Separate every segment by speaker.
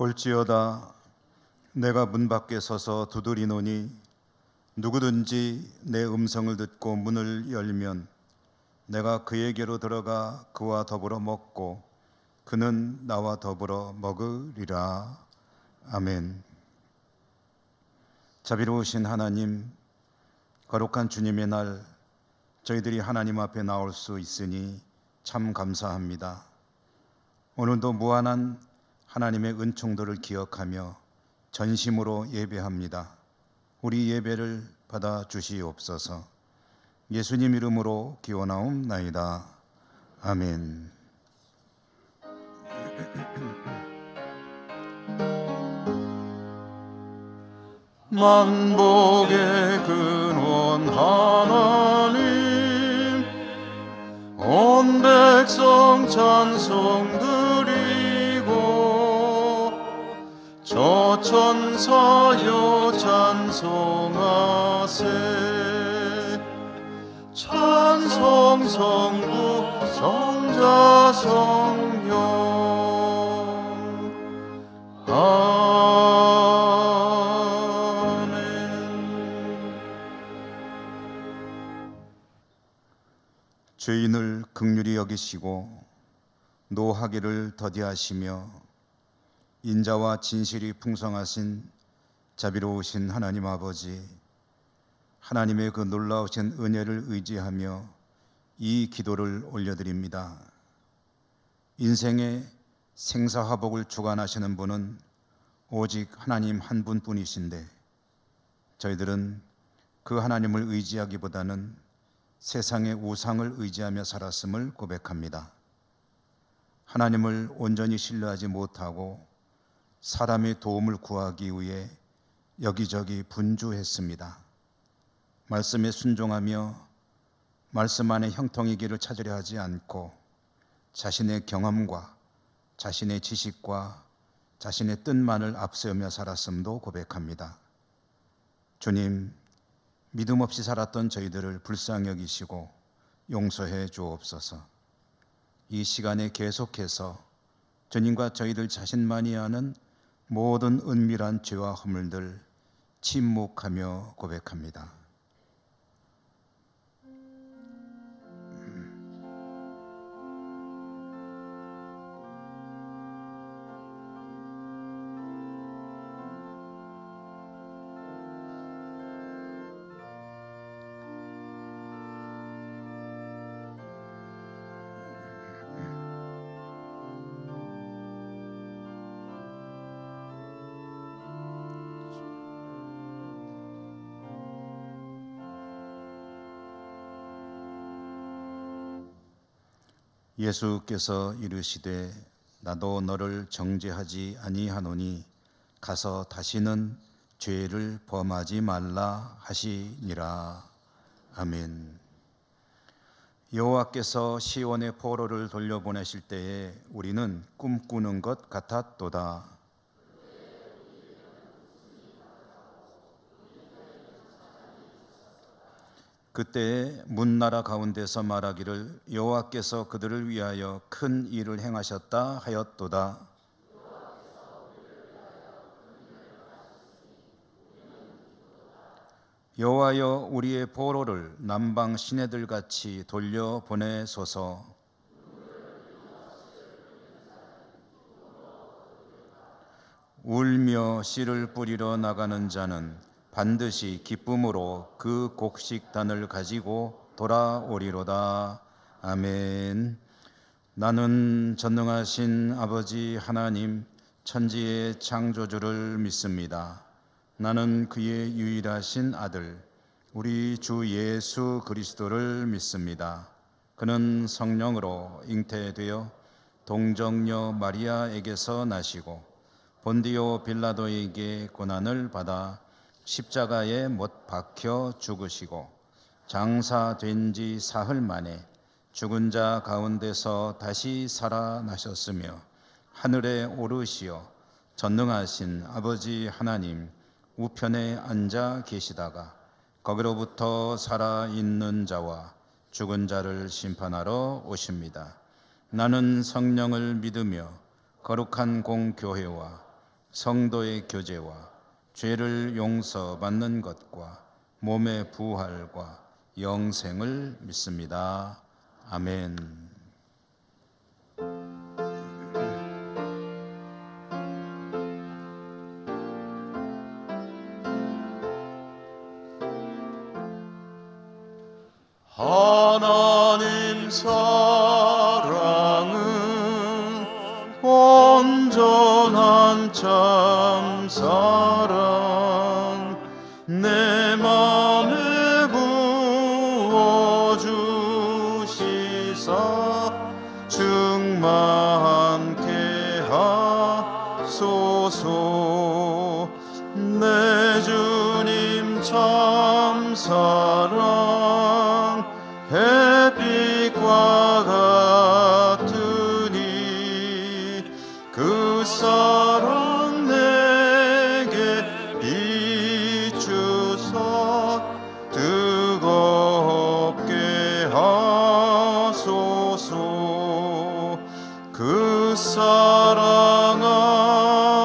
Speaker 1: 볼지어다 내가 문 밖에 서서 두드리노니 누구든지 내 음성을 듣고 문을 열면 내가 그에게로 들어가 그와 더불어 먹고 그는 나와 더불어 먹으리라. 아멘. 자비로우신 하나님, 거룩한 주님의 날 저희들이 하나님 앞에 나올 수 있으니 참 감사합니다. 오늘도 무한한 하나님의 은총들을 기억하며 전심으로 예배합니다. 우리 예배를 받아 주시옵소서. 예수님 이름으로 기원하옵나이다. 아멘. 만복의 근원 하나님, 온 백성 찬송 드리고 저 천사여 찬송하세. 찬송 성부 성자 성령 죄인을 긍휼히 여기시고 노하기를 더디하시며 인자와 진실이 풍성하신 자비로우신 하나님 아버지, 하나님의 그 놀라우신 은혜를 의지하며 이 기도를 올려드립니다. 인생의 생사화복을 주관하시는 분은 오직 하나님 한 분뿐이신데 저희들은 그 하나님을 의지하기보다는 세상의 우상을 의지하며 살았음을 고백합니다. 하나님을 온전히 신뢰하지 못하고 사람의 도움을 구하기 위해 여기저기 분주했습니다. 말씀에 순종하며 말씀 안에 형통이기를 찾으려 하지 않고 자신의 경험과 자신의 지식과 자신의 뜻만을 앞세우며 살았음도 고백합니다. 주님, 믿음 없이 살았던 저희들을 불쌍히 여기시고 용서해 주옵소서. 이 시간에 계속해서 주님과 저희들 자신만이 아는 모든 은밀한 죄와 허물들 침묵하며 고백합니다. 예수께서 이르시되 나도 너를 정죄하지 아니하노니 가서 다시는 죄를 범하지 말라 하시니라. 아멘. 여호와께서 시온의 포로를 돌려보내실 때에 우리는 꿈꾸는 것 같았도다. 그때에 문나라 가운데서 말하기를 여호와께서 그들을 위하여 큰 일을 행하셨다 하였도다. 여호와여 우리의 포로를 남방 시내들같이 돌려보내소서. 울며 씨를 뿌리러 나가는 자는 반드시 기쁨으로 그 곡식단을 가지고 돌아오리로다. 아멘. 나는 전능하신 아버지 하나님 천지의 창조주를 믿습니다. 나는 그의 유일하신 아들 우리 주 예수 그리스도를 믿습니다. 그는 성령으로 잉태되어 동정녀 마리아에게서 나시고 본디오 빌라도에게 고난을 받아 십자가에 못 박혀 죽으시고 장사된 지 사흘 만에 죽은 자 가운데서 다시 살아나셨으며 하늘에 오르시어 전능하신 아버지 하나님 우편에 앉아 계시다가 거기로부터 살아있는 자와 죽은 자를 심판하러 오십니다. 나는 성령을 믿으며 거룩한 공교회와 성도의 교제와 죄를 용서받는 것과 몸의 부활과 영생을 믿습니다. 아멘.
Speaker 2: 하나님 사랑은 온전한 참 사랑 내 맘에 부어주시사 충만케 하소서. 내 주님 참 사랑 햇빛과 같으니 그 사랑 내게 비추사 뜨겁게 하소서. 그 사랑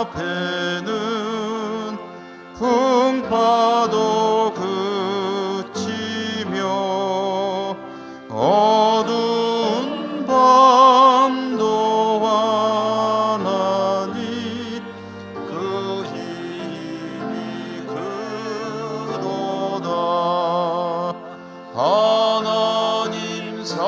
Speaker 2: 앞에는 풍파도 그치며 어두운 밤도 환하니 그 힘이 크도다. 하나님 사랑은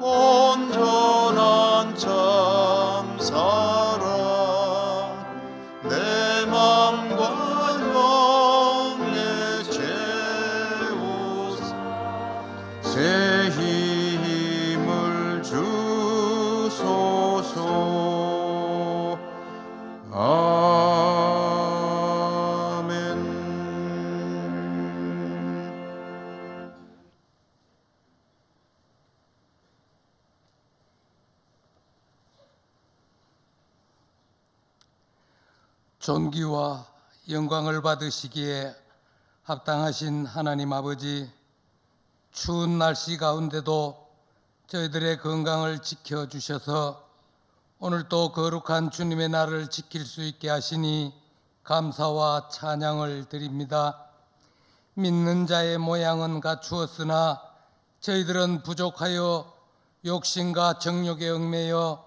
Speaker 2: 온전한 참 사랑 내 맘과 영에 채우사 새 힘을 주소서. 아멘.
Speaker 3: 존귀와 영광을 받으시기에 합당하신 하나님 아버지, 추운 날씨 가운데도 저희들의 건강을 지켜주셔서 오늘 또 거룩한 주님의 날을 지킬 수 있게 하시니 감사와 찬양을 드립니다. 믿는 자의 모양은 갖추었으나 저희들은 부족하여 욕심과 정욕에 얽매여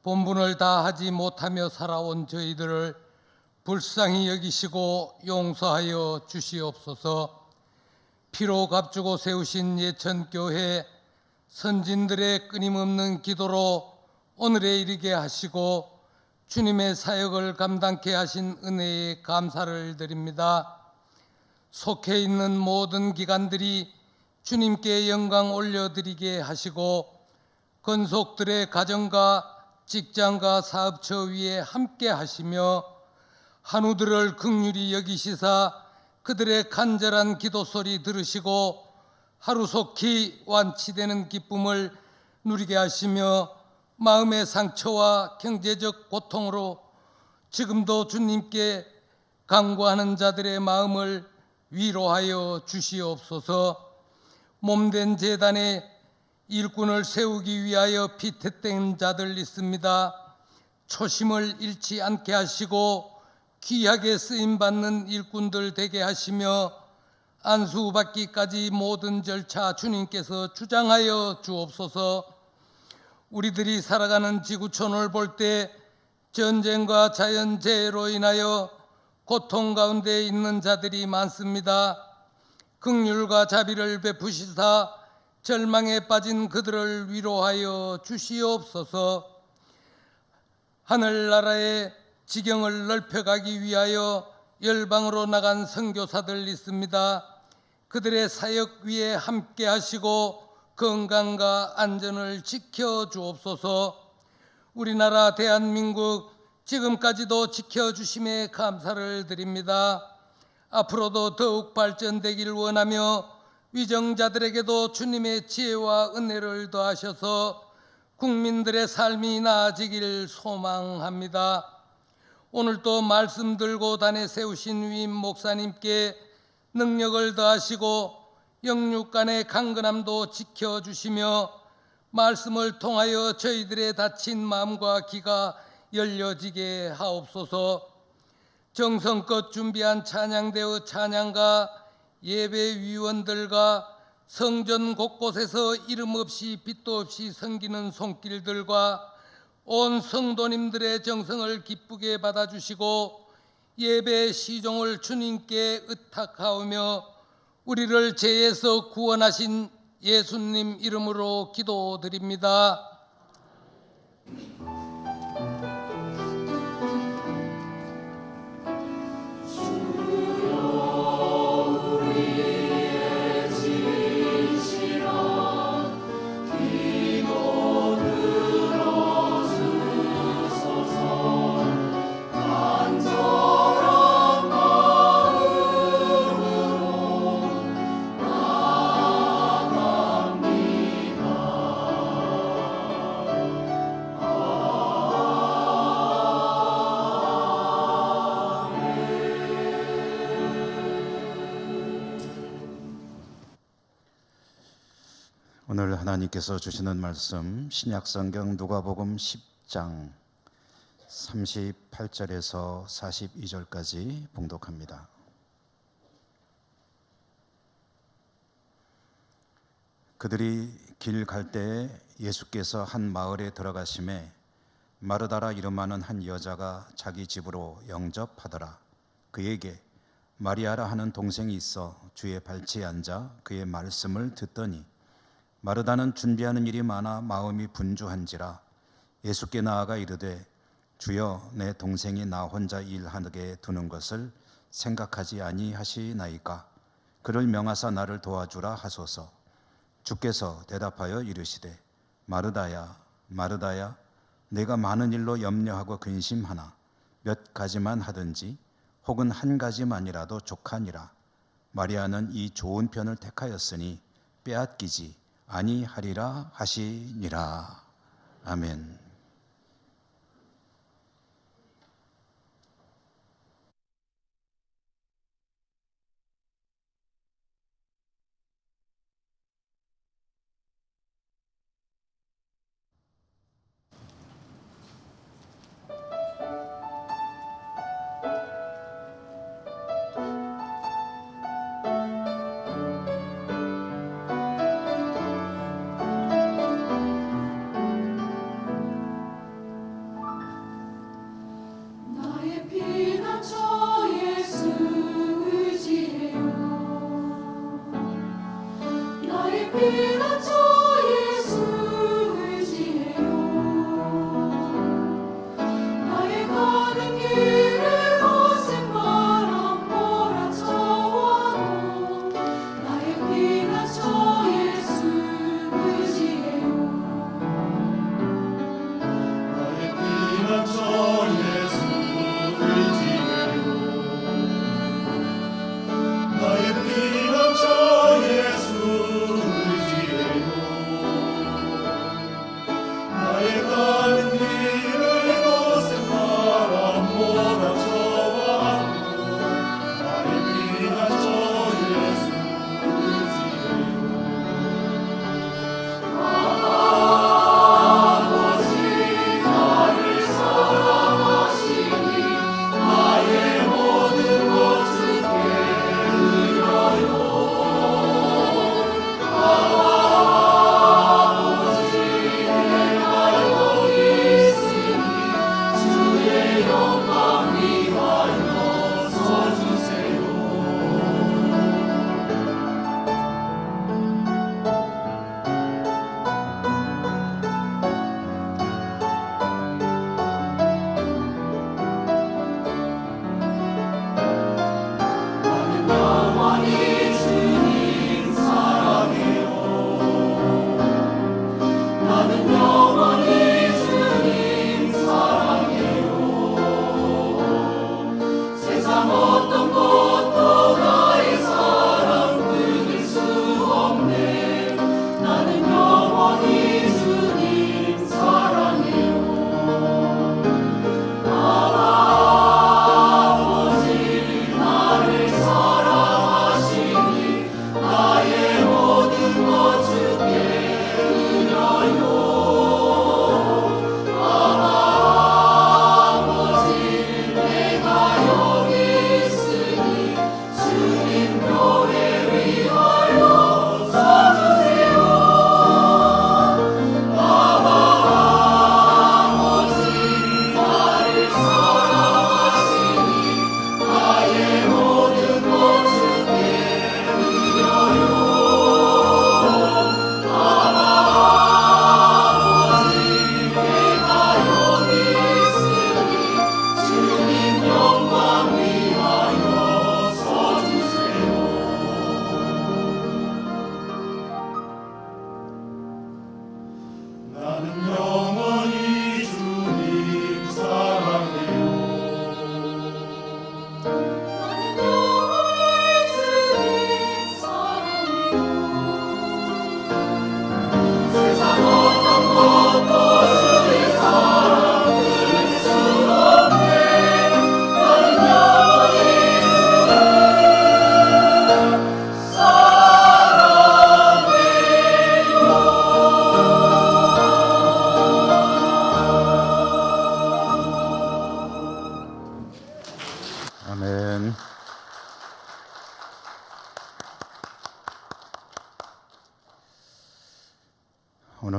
Speaker 3: 본분을 다하지 못하며 살아온 저희들을 불쌍히 여기시고 용서하여 주시옵소서. 피로 값주고 세우신 예천교회 선진들의 끊임없는 기도로 오늘에 이르게 하시고 주님의 사역을 감당케 하신 은혜에 감사를 드립니다. 속해 있는 모든 기관들이 주님께 영광 올려드리게 하시고 건속들의 가정과 직장과 사업처 위에 함께 하시며 한우들을 긍휼히 여기시사 그들의 간절한 기도 소리 들으시고 하루속히 완치되는 기쁨을 누리게 하시며 마음의 상처와 경제적 고통으로 지금도 주님께 간구하는 자들의 마음을 위로하여 주시옵소서. 몸된 제단에 일꾼을 세우기 위하여 피택된 자들 있습니다. 초심을 잃지 않게 하시고 귀하게 쓰임받는 일꾼들 되게 하시며 안수받기까지 모든 절차 주님께서 주장하여 주옵소서. 우리들이 살아가는 지구촌을 볼 때 전쟁과 자연재해로 인하여 고통 가운데 있는 자들이 많습니다. 긍휼과 자비를 베푸시사 절망에 빠진 그들을 위로하여 주시옵소서. 하늘나라의 지경을 넓혀가기 위하여 열방으로 나간 선교사들 있습니다. 그들의 사역 위에 함께 하시고 건강과 안전을 지켜주옵소서. 우리나라 대한민국 지금까지도 지켜주심에 감사를 드립니다. 앞으로도 더욱 발전되길 원하며 위정자들에게도 주님의 지혜와 은혜를 더하셔서 국민들의 삶이 나아지길 소망합니다. 오늘도 말씀 들고 단에 세우신 위임 목사님께 능력을 더하시고 영육간의 강건함도 지켜주시며 말씀을 통하여 저희들의 닫힌 마음과 귀가 열려지게 하옵소서. 정성껏 준비한 찬양대의 찬양가, 예배위원들과 성전 곳곳에서 이름 없이 빛도 없이 섬기는 손길들과 온 성도님들의 정성을 기쁘게 받아주시고 예배 시종을 주님께 의탁하오며 우리를 죄에서 구원하신 예수님 이름으로 기도드립니다.
Speaker 1: 오늘 하나님께서 주시는 말씀 신약성경 누가복음 10장 38절에서 42절까지 봉독합니다. 그들이 길 갈 때에 예수께서 한 마을에 들어가심에 마르다라 이름하는 한 여자가 자기 집으로 영접하더라. 그에게 마리아라 하는 동생이 있어 주의 발치에 앉아 그의 말씀을 듣더니 마르다는 준비하는 일이 많아 마음이 분주한지라 예수께 나아가 이르되 주여 내 동생이 나 혼자 일하게 두는 것을 생각하지 아니하시나이까. 그를 명하사 나를 도와주라 하소서. 주께서 대답하여 이르시되 마르다야 마르다야 내가 많은 일로 염려하고 근심하나 몇 가지만 하든지 혹은 한 가지만이라도 족하니라. 마리아는 이 좋은 편을 택하였으니 빼앗기지 아니하리라 하시니라. 아멘.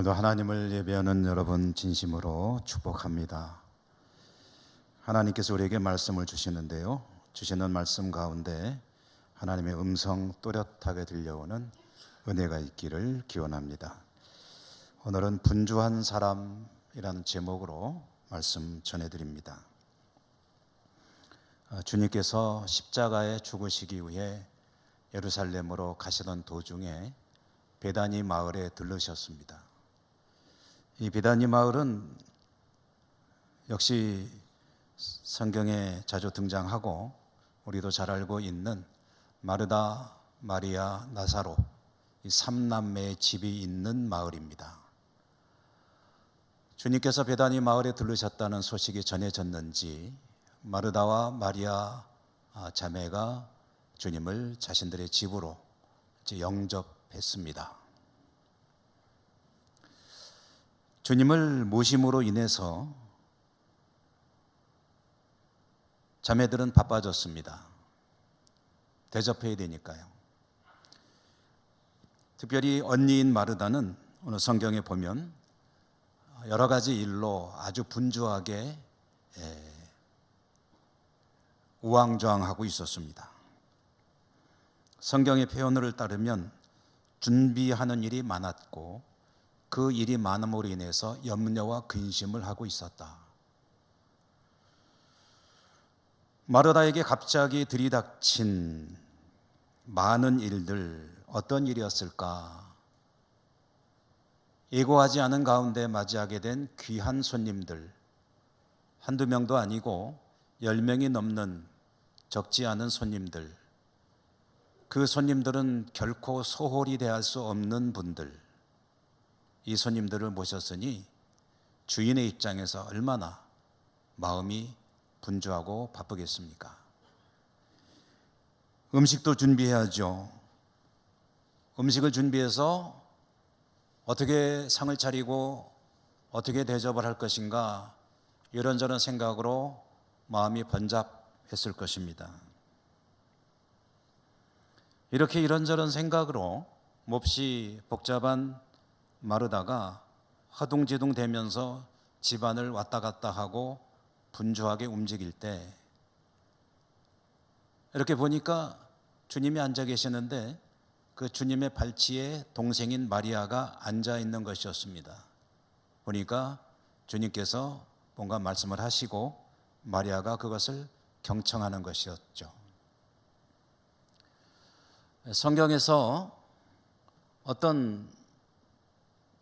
Speaker 1: 오늘도 하나님을 예배하는 여러분 진심으로 축복합니다. 하나님께서 우리에게 말씀을 주시는데요, 주시는 말씀 가운데 하나님의 음성 또렷하게 들려오는 은혜가 있기를 기원합니다. 오늘은 분주한 사람이라는 제목으로 말씀 전해드립니다. 주님께서 십자가에 죽으시기 위해 예루살렘으로 가시던 도중에 베다니 마을에 들르셨습니다. 이 베다니 마을은 역시 성경에 자주 등장하고 우리도 잘 알고 있는 마르다, 마리아, 나사로 이 3남매의 집이 있는 마을입니다. 주님께서 베다니 마을에 들르셨다는 소식이 전해졌는지 마르다와 마리아 자매가 주님을 자신들의 집으로 영접했습니다. 주님을 모심으로 인해서 자매들은 바빠졌습니다. 대접해야 되니까요. 특별히 언니인 마르다는 오늘 성경에 보면 여러 가지 일로 아주 분주하게 우왕좌왕하고 있었습니다. 성경의 표현을 따르면 준비하는 일이 많았고 그 일이 많음으로 인해서 염려와 근심을 하고 있었다. 마르다에게 갑자기 들이닥친 많은 일들, 어떤 일이었을까? 예고하지 않은 가운데 맞이하게 된 귀한 손님들, 한두 명도 아니고 10명이 넘는 적지 않은 손님들, 그 손님들은 결코 소홀히 대할 수 없는 분들, 이 손님들을 모셨으니 주인의 입장에서 얼마나 마음이 분주하고 바쁘겠습니까? 음식도 준비해야죠. 음식을 준비해서 어떻게 상을 차리고 어떻게 대접을 할 것인가, 이런저런 생각으로 마음이 번잡했을 것입니다. 이렇게 이런저런 생각으로 몹시 복잡한 마르다가 허둥지둥 되면서 집안을 왔다 갔다 하고 분주하게 움직일 때 이렇게 보니까 주님이 앉아 계시는데 그 주님의 발치에 동생인 마리아가 앉아 있는 것이었습니다. 보니까 주님께서 뭔가 말씀을 하시고 마리아가 그것을 경청하는 것이었죠. 성경에서 어떤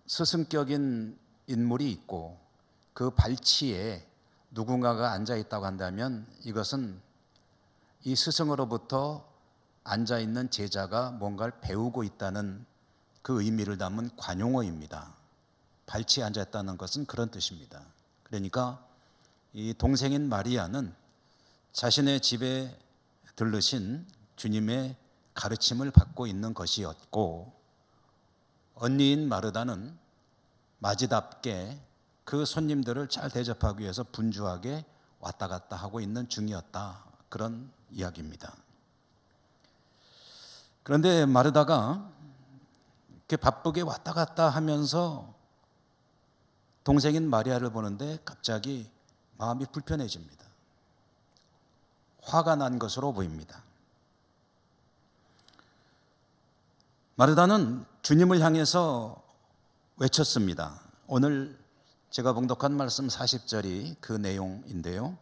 Speaker 1: 스승격인 인물이 있고 그 발치에 누군가가 앉아 있다고 한다면 이것은 이 스승으로부터 앉아 있는 제자가 뭔가를 배우고 있다는 그 의미를 담은 관용어입니다. 발치에 앉아 있다는 것은 그런 뜻입니다. 그러니까 이 동생인 마리아는 자신의 집에 들르신 주님의 가르침을 받고 있는 것이었고, 언니인 마르다는 마지답게 그 손님들을 잘 대접하기 위해서 분주하게 왔다 갔다 하고 있는 중이었다, 그런 이야기입니다. 그런데 마르다가 이렇게 바쁘게 왔다 갔다 하면서 동생인 마리아를 보는데 갑자기 마음이 불편해집니다. 화가 난 것으로 보입니다. 마르다는 주님을 향해서 외쳤습니다. 오늘 제가 봉독한 말씀 40절이 그 내용인데요,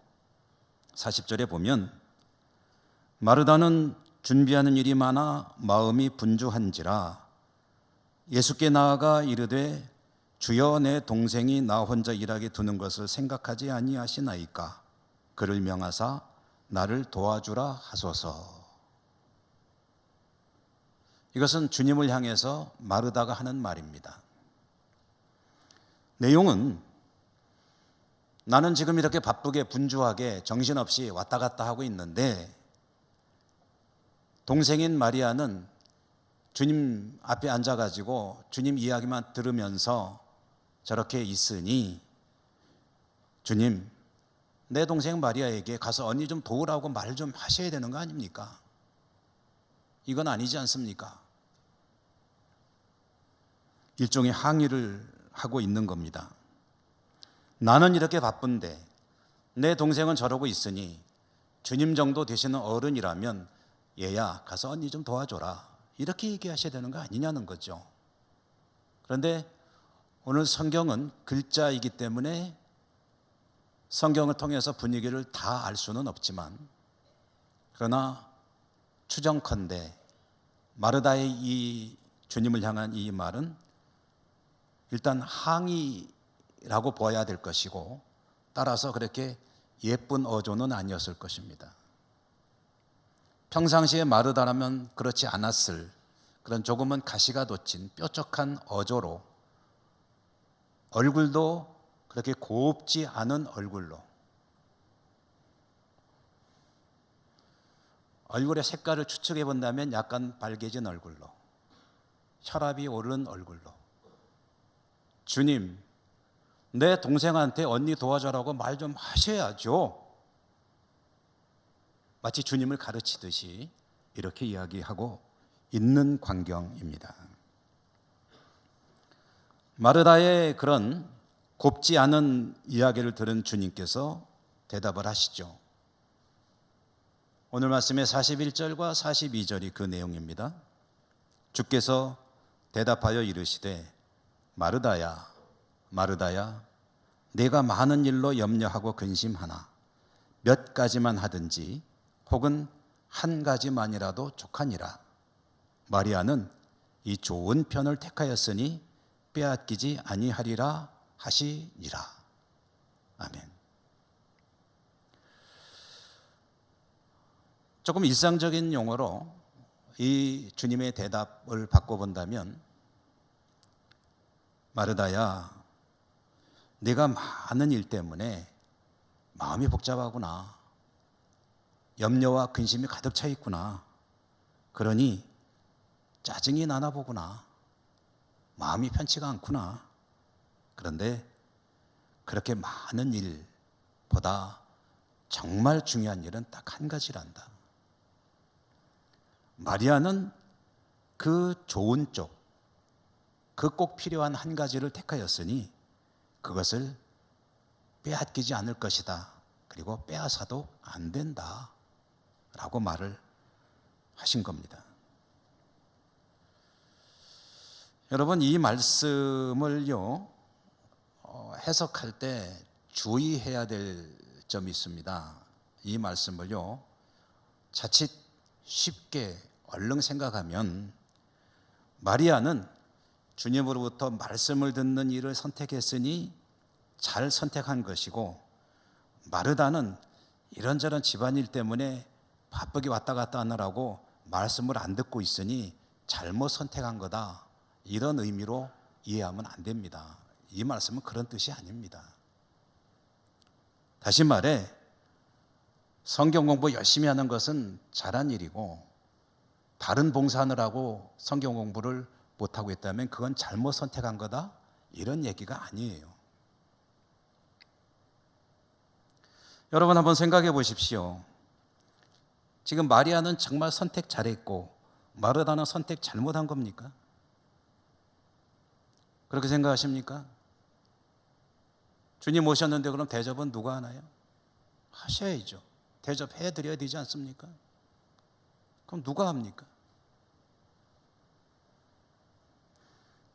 Speaker 1: 40절에 보면 마르다는 준비하는 일이 많아 마음이 분주한지라 예수께 나아가 이르되 주여, 내 동생이 나 혼자 일하게 두는 것을 생각하지 아니하시나이까? 그를 명하사 나를 도와주라 하소서. 이것은 주님을 향해서 마르다가 하는 말입니다. 내용은 나는 지금 이렇게 바쁘게 분주하게 정신없이 왔다 갔다 하고 있는데 동생인 마리아는 주님 앞에 앉아가지고 주님 이야기만 들으면서 저렇게 있으니 주님, 내 동생 마리아에게 가서 언니 좀 도우라고 말 좀 하셔야 되는 거 아닙니까? 이건 아니지 않습니까? 일종의 항의를 하고 있는 겁니다. 나는 이렇게 바쁜데 내 동생은 저러고 있으니 주님 정도 되시는 어른이라면 얘야 가서 언니 좀 도와줘라, 이렇게 얘기하셔야 되는 거 아니냐는 거죠. 그런데 오늘 성경은 글자이기 때문에 성경을 통해서 분위기를 다 알 수는 없지만, 그러나 추정컨대 마르다의 이 주님을 향한 이 말은 일단 항의라고 보아야 될 것이고, 따라서 그렇게 예쁜 어조는 아니었을 것입니다. 평상시에 마르다라면 그렇지 않았을 그런 조금은 가시가 돋친 뾰족한 어조로, 얼굴도 그렇게 곱지 않은 얼굴로, 얼굴의 색깔을 추측해 본다면 약간 빨개진 얼굴로, 혈압이 오른 얼굴로, 주님, 내 동생한테 언니 도와줘라고 말 좀 하셔야죠, 마치 주님을 가르치듯이 이렇게 이야기하고 있는 광경입니다. 마르다의 그런 곱지 않은 이야기를 들은 주님께서 대답을 하시죠. 오늘 말씀의 41절과 42절이 그 내용입니다. 주께서 대답하여 이르시되 마르다야 마르다야, 내가 많은 일로 염려하고 근심하나 몇 가지만 하든지 혹은 한 가지만이라도 족하니라. 마리아는 이 좋은 편을 택하였으니 빼앗기지 아니하리라 하시니라. 아멘. 조금 일상적인 용어로 이 주님의 대답을 바꿔본다면, 마르다야, 네가 많은 일 때문에 마음이 복잡하구나, 염려와 근심이 가득 차 있구나, 그러니 짜증이 나나 보구나, 마음이 편치가 않구나. 그런데 그렇게 많은 일보다 정말 중요한 일은 딱 한 가지란다. 마리아는 그 좋은 쪽, 그 꼭 필요한 한 가지를 택하였으니 그것을 빼앗기지 않을 것이다. 그리고 빼앗아도 안 된다 라고 말을 하신 겁니다. 여러분, 이 말씀을요 해석할 때 주의해야 될 점이 있습니다. 이 말씀을요 자칫 쉽게 얼른 생각하면, 마리아는 주님으로부터 말씀을 듣는 일을 선택했으니 잘 선택한 것이고, 마르다는 이런저런 집안일 때문에 바쁘게 왔다 갔다 하느라고 말씀을 안 듣고 있으니 잘못 선택한 거다, 이런 의미로 이해하면 안 됩니다. 이 말씀은 그런 뜻이 아닙니다. 다시 말해, 성경 공부 열심히 하는 것은 잘한 일이고, 다른 봉사하느라고 성경 공부를 못하고 있다면 그건 잘못 선택한 거다, 이런 얘기가 아니에요. 여러분, 한번 생각해 보십시오. 지금 마리아는 정말 선택 잘했고 마르다는 선택 잘못한 겁니까? 그렇게 생각하십니까? 주님 오셨는데 그럼 대접은 누가 하나요? 하셔야죠. 대접해 드려야 되지 않습니까? 그럼 누가 합니까?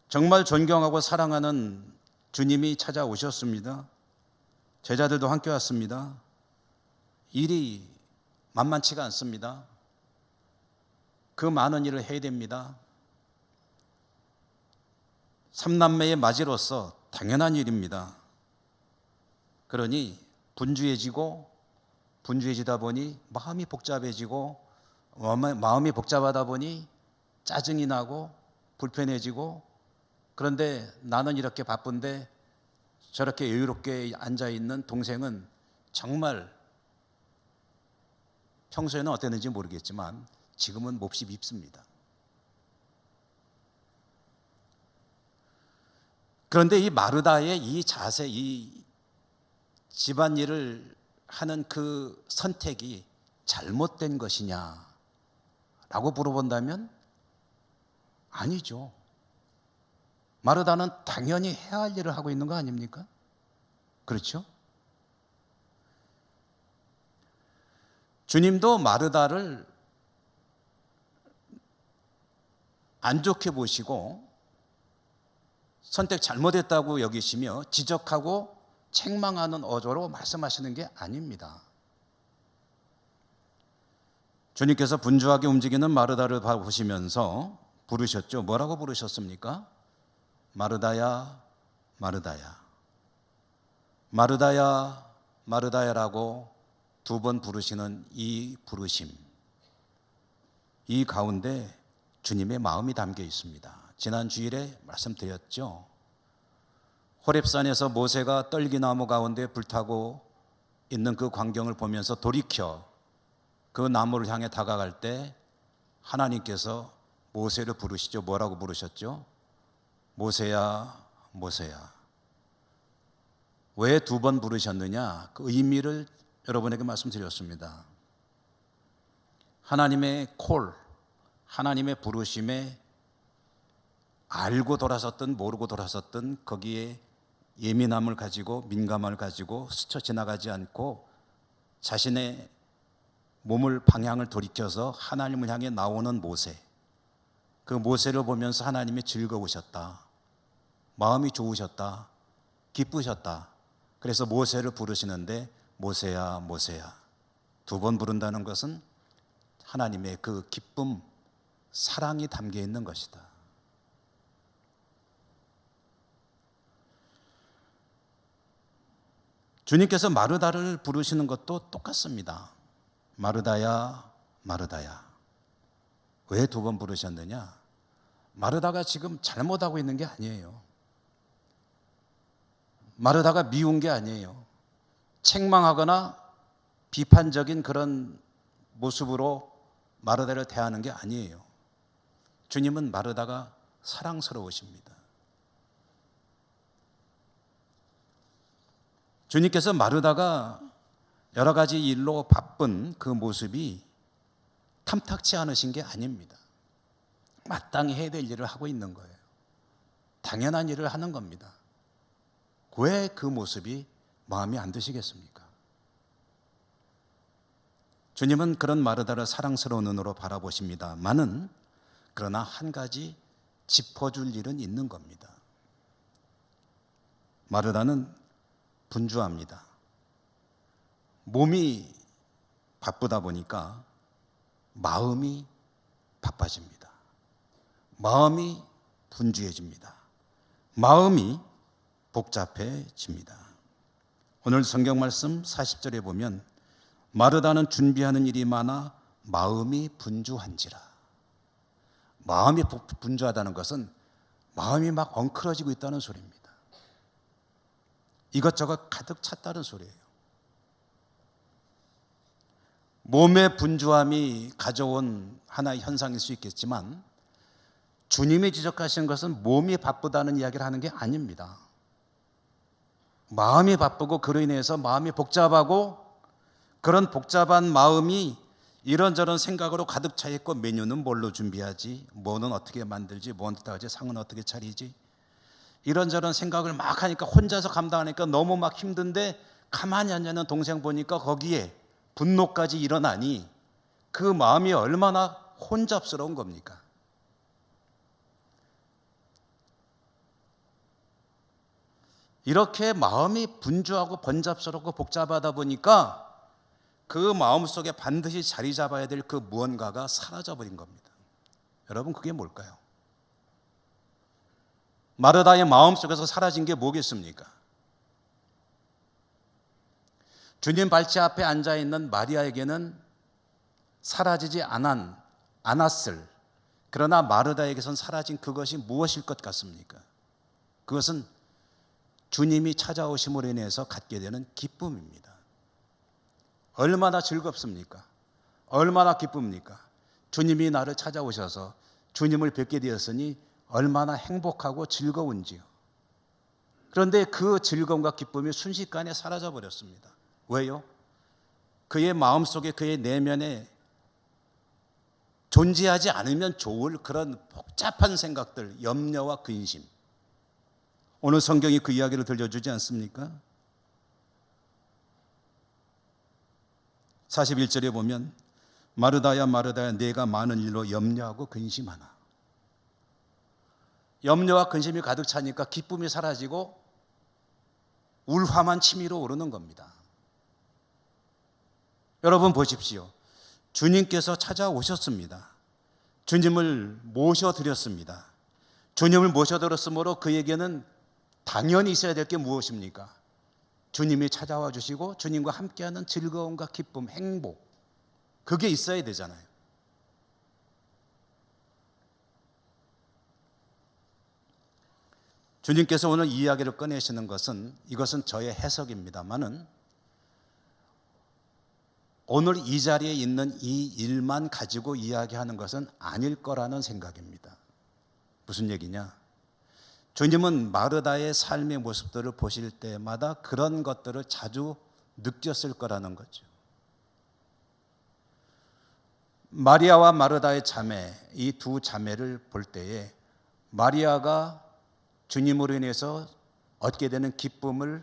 Speaker 1: 정말 존경하고 사랑하는 주님이 찾아오셨습니다. 제자들도 함께 왔습니다. 일이 만만치가 않습니다. 그 많은 일을 해야 됩니다. 삼남매의 맞이로서 당연한 일입니다. 그러니 분주해지다 보니 마음이 복잡해지고, 마음이 복잡하다 보니 짜증이 나고 불편해지고, 그런데 나는 이렇게 바쁜데 저렇게 여유롭게 앉아있는 동생은 정말 평소에는 어땠는지 모르겠지만 지금은 몹시 밉습니다. 그런데 이 마르다의 이 자세, 이 집안일을 하는 그 선택이 잘못된 것이냐라고 물어본다면 아니죠. 마르다는 당연히 해야 할 일을 하고 있는 거 아닙니까? 그렇죠? 주님도 마르다를 안 좋게 보시고 선택 잘못했다고 여기시며 지적하고 책망하는 어조로 말씀하시는 게 아닙니다. 주님께서 분주하게 움직이는 마르다를 보시면서 부르셨죠. 뭐라고 부르셨습니까? 마르다야, 마르다야. 마르다야, 마르다야라고 두 번 부르시는 이 부르심, 이 가운데 주님의 마음이 담겨 있습니다. 지난 주일에 말씀드렸죠. 호렙산에서 모세가 떨기나무 가운데 불타고 있는 그 광경을 보면서 돌이켜 그 나무를 향해 다가갈 때 하나님께서 모세를 부르시죠. 뭐라고 부르셨죠? 모세야, 모세야. 왜 두 번 부르셨느냐? 그 의미를 여러분에게 말씀드렸습니다. 하나님의 콜, 하나님의 부르심에 알고 돌아섰든 모르고 돌아섰든 거기에 예민함을 가지고 민감함을 가지고 스쳐 지나가지 않고 자신의 몸을 방향을 돌이켜서 하나님을 향해 나오는 모세, 그 모세를 보면서 하나님이 즐거우셨다, 마음이 좋으셨다, 기쁘셨다. 그래서 모세를 부르시는데 모세야, 모세야. 두 번 부른다는 것은 하나님의 그 기쁨, 사랑이 담겨 있는 것이다. 주님께서 마르다를 부르시는 것도 똑같습니다. 마르다야, 마르다야. 왜 두 번 부르셨느냐? 마르다가 지금 잘못하고 있는 게 아니에요. 마르다가 미운 게 아니에요. 책망하거나 비판적인 그런 모습으로 마르다를 대하는 게 아니에요. 주님은 마르다가 사랑스러우십니다. 주님께서 마르다가 여러 가지 일로 바쁜 그 모습이 탐탁치 않으신 게 아닙니다. 마땅히 해야 될 일을 하고 있는 거예요. 당연한 일을 하는 겁니다. 왜 그 모습이 마음에 안 드시겠습니까? 주님은 그런 마르다를 사랑스러운 눈으로 바라보십니다만은 그러나 한 가지 짚어줄 일은 있는 겁니다. 마르다는 분주합니다. 몸이 바쁘다 보니까 마음이 바빠집니다. 마음이 분주해집니다. 마음이 복잡해집니다. 오늘 성경 말씀 40절에 보면 마르다는 준비하는 일이 많아 마음이 분주한지라. 마음이 분주하다는 것은 마음이 막 엉클어지고 있다는 소리입니다. 이것저것 가득 찼다는 소리예요. 몸의 분주함이 가져온 하나의 현상일 수 있겠지만 주님이 지적하신 것은 몸이 바쁘다는 이야기를 하는 게 아닙니다. 마음이 바쁘고 그로 인해서 마음이 복잡하고 그런 복잡한 마음이 이런저런 생각으로 가득 차 있고 메뉴는 뭘로 준비하지, 뭐는 어떻게 만들지, 뭐는 어떻게 하지, 상은 어떻게 차리지, 이런저런 생각을 막 하니까 혼자서 감당하니까 너무 막 힘든데 가만히 앉아있는 동생 보니까 거기에 분노까지 일어나니 그 마음이 얼마나 혼잡스러운 겁니까? 이렇게 마음이 분주하고 번잡스럽고 복잡하다 보니까 그 마음속에 반드시 자리 잡아야 될 그 무언가가 사라져버린 겁니다. 여러분, 그게 뭘까요? 마르다의 마음속에서 사라진 게 뭐겠습니까? 주님 발치 앞에 앉아있는 마리아에게는 사라지지 않았을, 그러나 마르다에게선 사라진 그것이 무엇일 것 같습니까? 그것은 주님이 찾아오심으로 인해서 갖게 되는 기쁨입니다. 얼마나 즐겁습니까? 얼마나 기쁩니까? 주님이 나를 찾아오셔서 주님을 뵙게 되었으니 얼마나 행복하고 즐거운지요. 그런데 그 즐거움과 기쁨이 순식간에 사라져 버렸습니다. 왜요? 그의 마음속에, 그의 내면에 존재하지 않으면 좋을 그런 복잡한 생각들, 염려와 근심, 오늘 성경이 그 이야기를 들려주지 않습니까? 41절에 보면 마르다야 마르다야 내가 많은 일로 염려하고 근심하나. 염려와 근심이 가득 차니까 기쁨이 사라지고 울화만 치밀어 오르는 겁니다. 여러분 보십시오. 주님께서 찾아오셨습니다. 주님을 모셔드렸습니다. 주님을 모셔드렸으므로 그에게는 당연히 있어야 될 게 무엇입니까? 주님이 찾아와 주시고 주님과 함께하는 즐거움과 기쁨, 행복, 그게 있어야 되잖아요. 주님께서 오늘 이 이야기를 꺼내시는 것은, 이것은 저의 해석입니다만은, 오늘 이 자리에 있는 이 일만 가지고 이야기하는 것은 아닐 거라는 생각입니다. 무슨 얘기냐? 주님은 마르다의 삶의 모습들을 보실 때마다 그런 것들을 자주 느꼈을 거라는 거죠. 마리아와 마르다의 자매, 이 두 자매를 볼 때에 마리아가 주님으로 인해서 얻게 되는 기쁨을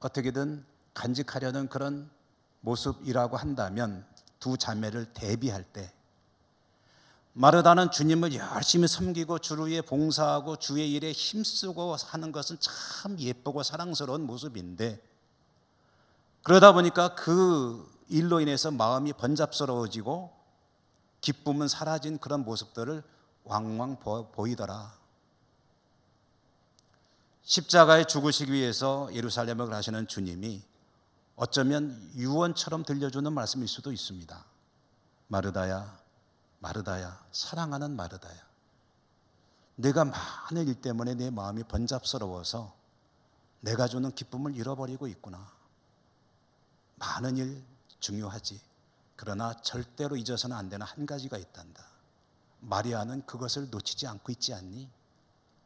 Speaker 1: 어떻게든 간직하려는 그런 모습이라고 한다면, 두 자매를 대비할 때 마르다는 주님을 열심히 섬기고 주를 위해 봉사하고 주의 일에 힘쓰고 하는 것은 참 예쁘고 사랑스러운 모습인데, 그러다 보니까 그 일로 인해서 마음이 번잡스러워지고 기쁨은 사라진 그런 모습들을 왕왕 보이더라. 십자가에 죽으시기 위해서 예루살렘을 가시는 주님이 어쩌면 유언처럼 들려주는 말씀일 수도 있습니다. 마르다야, 마르다야, 사랑하는 마르다야, 내가 많은 일 때문에 내 마음이 번잡스러워서 내가 주는 기쁨을 잃어버리고 있구나. 많은 일 중요하지. 그러나 절대로 잊어서는 안 되는 한 가지가 있단다. 마리아는 그것을 놓치지 않고 있지 않니?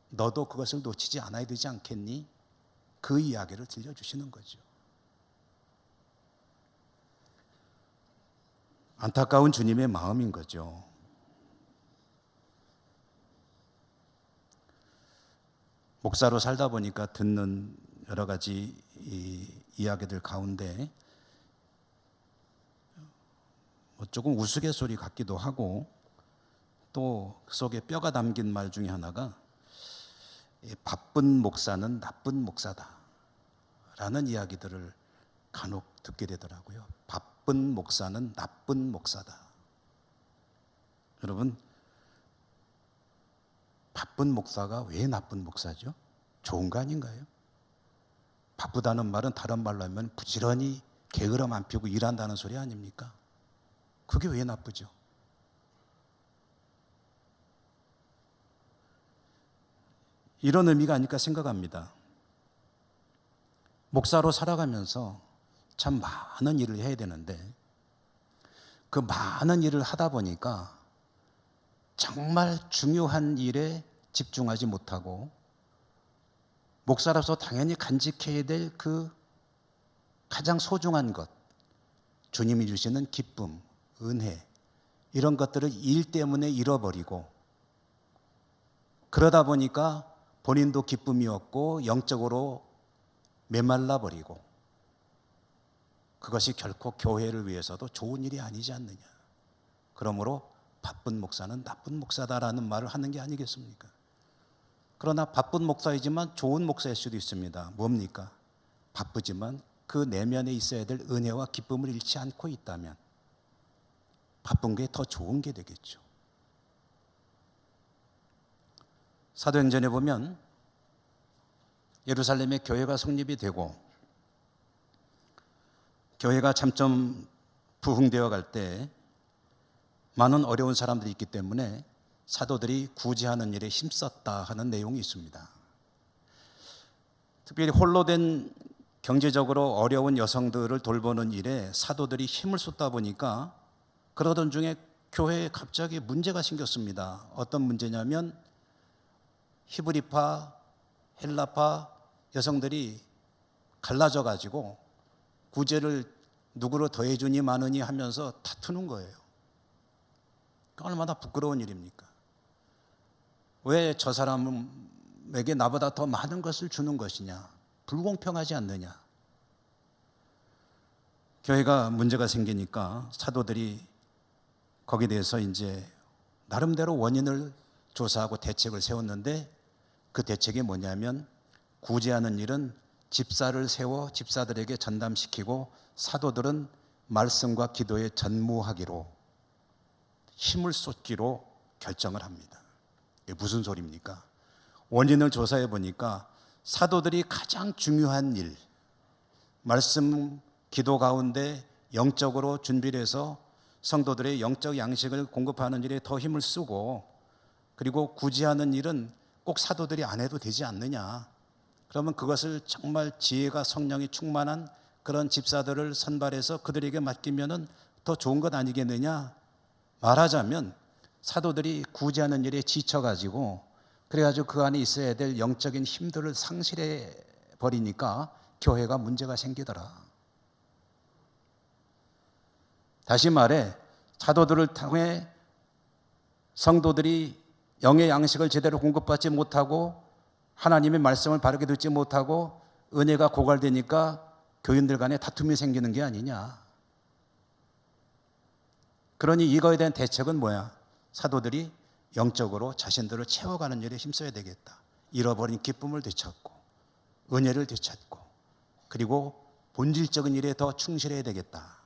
Speaker 1: 너도 그것을 놓치지 않아야 되지 않겠니? 그 이야기를 들려주시는 거죠. 안타까운 주님의 마음인 거죠. 목사로 살다 보니까 듣는 여러 가지 이야기들 가운데 조금 우스갯소리 같기도 하고, 또 그 속에 뼈가 담긴 말 중에 하나가 바쁜 목사는 나쁜 목사다 라는 이야기들을 간혹 듣게 되더라고요. 바쁜 목사는 나쁜 목사다. 여러분, 바쁜 목사가 왜 나쁜 목사죠? 좋은 거 아닌가요? 바쁘다는 말은 다른 말로 하면 부지런히 게으름 안 피우고 일한다는 소리 아닙니까? 그게 왜 나쁘죠? 이런 의미가 아닐까 생각합니다. 목사로 살아가면서 참 많은 일을 해야 되는데, 그 많은 일을 하다 보니까 정말 중요한 일에 집중하지 못하고, 목사로서 당연히 간직해야 될 그 가장 소중한 것, 주님이 주시는 기쁨, 은혜, 이런 것들을 일 때문에 잃어버리고, 그러다 보니까 본인도 기쁨이 없고 영적으로 메말라 버리고, 그것이 결코 교회를 위해서도 좋은 일이 아니지 않느냐. 그러므로 바쁜 목사는 나쁜 목사다라는 말을 하는 게 아니겠습니까? 그러나 바쁜 목사이지만 좋은 목사일 수도 있습니다. 뭡니까? 바쁘지만 그 내면에 있어야 될 은혜와 기쁨을 잃지 않고 있다면 바쁜 게 더 좋은 게 되겠죠. 사도행전에 보면 예루살렘에 교회가 성립이 되고 교회가 점점 부흥되어 갈 때 많은 어려운 사람들이 있기 때문에 사도들이 구제하는 일에 힘썼다 하는 내용이 있습니다. 특별히 홀로 된 경제적으로 어려운 여성들을 돌보는 일에 사도들이 힘을 쏟다 보니까 그러던 중에 교회에 갑자기 문제가 생겼습니다. 어떤 문제냐면 히브리파, 헬라파 여성들이 갈라져 가지고 구제를 누구로 더해주니 마느니 하면서 다투는 거예요. 얼마나 부끄러운 일입니까? 왜 저 사람은 사람에게 나보다 더 많은 것을 주는 것이냐? 불공평하지 않느냐? 교회가 문제가 생기니까 사도들이 거기에 대해서 이제 나름대로 원인을 조사하고 대책을 세웠는데, 그 대책이 뭐냐면 구제하는 일은 집사를 세워 집사들에게 전담시키고 사도들은 말씀과 기도에 전무하기로, 힘을 쏟기로 결정을 합니다. 이게 무슨 소리입니까? 원인을 조사해 보니까 사도들이 가장 중요한 일, 말씀 기도 가운데 영적으로 준비를 해서 성도들의 영적 양식을 공급하는 일에 더 힘을 쓰고, 그리고 구제하는 일은 꼭 사도들이 안 해도 되지 않느냐. 그러면 그것을 정말 지혜가 성령이 충만한 그런 집사들을 선발해서 그들에게 맡기면은 더 좋은 것 아니겠느냐. 말하자면 사도들이 구제하는 일에 지쳐가지고, 그래가지고 그 안에 있어야 될 영적인 힘들을 상실해 버리니까 교회가 문제가 생기더라. 다시 말해 사도들을 통해 성도들이 영의 양식을 제대로 공급받지 못하고 하나님의 말씀을 바르게 듣지 못하고 은혜가 고갈되니까 교인들 간에 다툼이 생기는 게 아니냐. 그러니 이거에 대한 대책은 뭐야? 사도들이 영적으로 자신들을 채워가는 일에 힘써야 되겠다. 잃어버린 기쁨을 되찾고 은혜를 되찾고 그리고 본질적인 일에 더 충실해야 되겠다.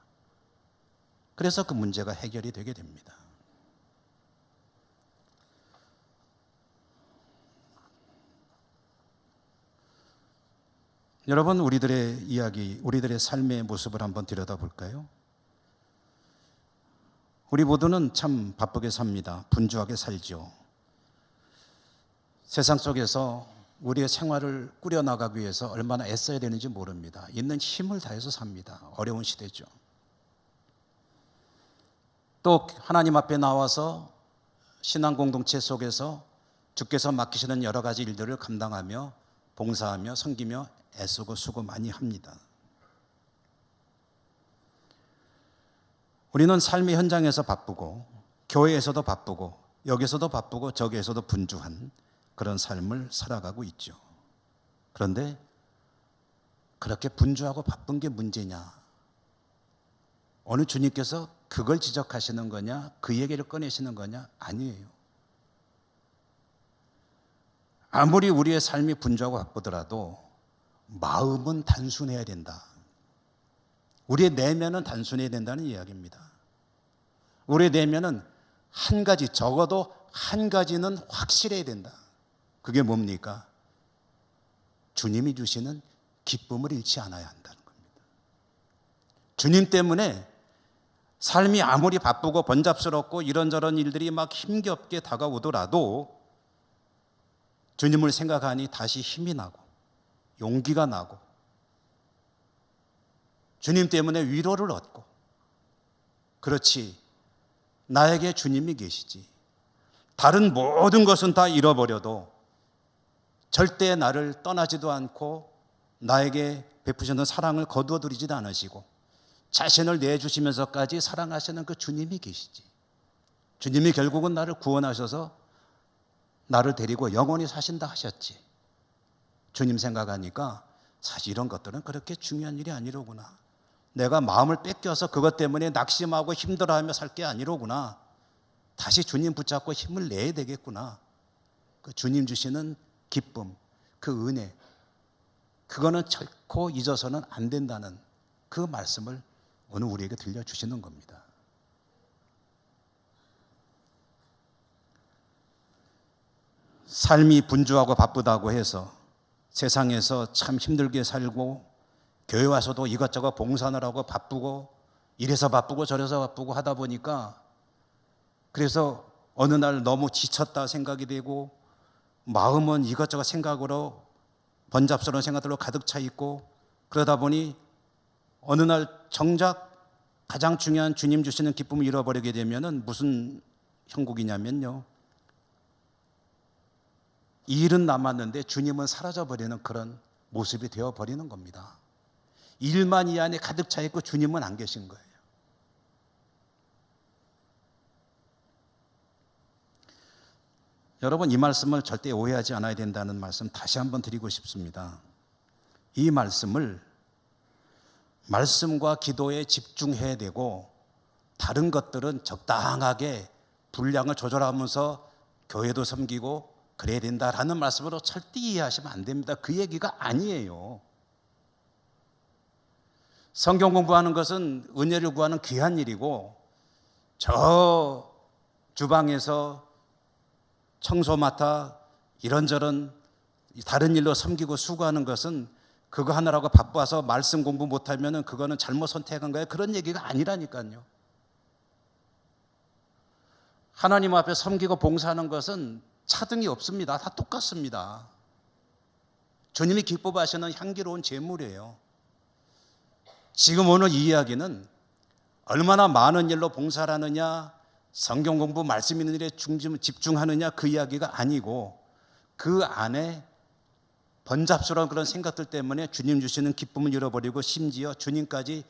Speaker 1: 그래서 그 문제가 해결이 되게 됩니다. 여러분, 우리들의 이야기, 우리들의 삶의 모습을 한번 들여다볼까요? 우리 모두는 참 바쁘게 삽니다. 분주하게 살죠. 세상 속에서 우리의 생활을 꾸려나가기 위해서 얼마나 애써야 되는지 모릅니다. 있는 힘을 다해서 삽니다. 어려운 시대죠. 또 하나님 앞에 나와서 신앙 공동체 속에서 주께서 맡기시는 여러 가지 일들을 감당하며 봉사하며 섬기며 애쓰고 수고 많이 합니다. 우리는 삶의 현장에서 바쁘고 교회에서도 바쁘고 여기서도 바쁘고 저기에서도 분주한 그런 삶을 살아가고 있죠. 그런데 그렇게 분주하고 바쁜 게 문제냐? 어느 주님께서 그걸 지적하시는 거냐? 그 얘기를 꺼내시는 거냐? 아니에요. 아무리 우리의 삶이 분주하고 바쁘더라도 마음은 단순해야 된다. 우리의 내면은 단순해야 된다는 이야기입니다. 우리의 내면은 한 가지, 적어도 한 가지는 확실해야 된다. 그게 뭡니까? 주님이 주시는 기쁨을 잃지 않아야 한다는 겁니다. 주님 때문에 삶이 아무리 바쁘고 번잡스럽고 이런저런 일들이 막 힘겹게 다가오더라도 주님을 생각하니 다시 힘이 나고 용기가 나고 주님 때문에 위로를 얻고, 그렇지, 나에게 주님이 계시지. 다른 모든 것은 다 잃어버려도 절대 나를 떠나지도 않고 나에게 베푸시는 사랑을 거두어들이지도 않으시고 자신을 내주시면서까지 사랑하시는 그 주님이 계시지. 주님이 결국은 나를 구원하셔서 나를 데리고 영원히 사신다 하셨지. 주님 생각하니까 사실 이런 것들은 그렇게 중요한 일이 아니로구나. 내가 마음을 뺏겨서 그것 때문에 낙심하고 힘들어하며 살 게 아니로구나. 다시 주님 붙잡고 힘을 내야 되겠구나. 그 주님 주시는 기쁨, 그 은혜, 그거는 결코 잊어서는 안 된다는 그 말씀을 오늘 우리에게 들려주시는 겁니다. 삶이 분주하고 바쁘다고 해서 세상에서 참 힘들게 살고 교회 와서도 이것저것 봉사하느라고 바쁘고 이래서 바쁘고 저래서 바쁘고 하다 보니까 그래서 어느 날 너무 지쳤다 생각이 되고 마음은 이것저것 생각으로 번잡스러운 생각들로 가득 차 있고 그러다 보니 어느 날 정작 가장 중요한 주님 주시는 기쁨을 잃어버리게 되면은 무슨 형국이냐면요, 이 일은 남았는데 주님은 사라져버리는 그런 모습이 되어버리는 겁니다. 일만 이 안에 가득 차 있고 주님은 안 계신 거예요. 여러분, 이 말씀을 절대 오해하지 않아야 된다는 말씀 다시 한번 드리고 싶습니다. 이 말씀을 말씀과 기도에 집중해야 되고 다른 것들은 적당하게 분량을 조절하면서 교회도 섬기고 그래야 된다라는 말씀으로 절대 이해하시면 안 됩니다. 그 얘기가 아니에요. 성경 공부하는 것은 은혜를 구하는 귀한 일이고 저 주방에서 청소 맡아 이런저런 다른 일로 섬기고 수고하는 것은 그거 하느라고 바빠서 말씀 공부 못하면 그거는 잘못 선택한 거예요. 그런 얘기가 아니라니까요. 하나님 앞에 섬기고 봉사하는 것은 차등이 없습니다. 다 똑같습니다. 주님이 기뻐하시는 향기로운 제물이에요. 지금 오늘 이 이야기는 얼마나 많은 일로 봉사를 하느냐, 성경 공부 말씀 있는 일에 집중하느냐 그 이야기가 아니고 그 안에 번잡스러운 그런 생각들 때문에 주님 주시는 기쁨을 잃어버리고 심지어 주님까지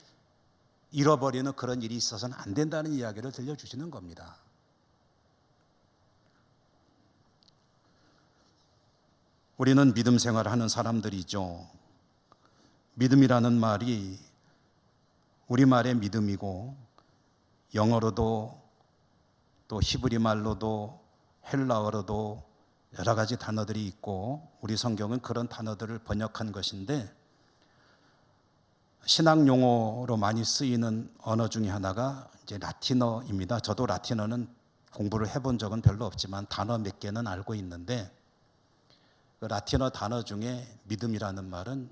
Speaker 1: 잃어버리는 그런 일이 있어서는 안 된다는 이야기를 들려주시는 겁니다. 우리는 믿음 생활을 하는 사람들이죠. 믿음이라는 말이 우리말의 믿음이고 영어로도 또 히브리 말로도 헬라어로도 여러 가지 단어들이 있고 우리 성경은 그런 단어들을 번역한 것인데 신학 용어로 많이 쓰이는 언어 중에 하나가 이제 라틴어입니다. 저도 라틴어는 공부를 해본 적은 별로 없지만 단어 몇 개는 알고 있는데 그 라틴어 단어 중에 믿음이라는 말은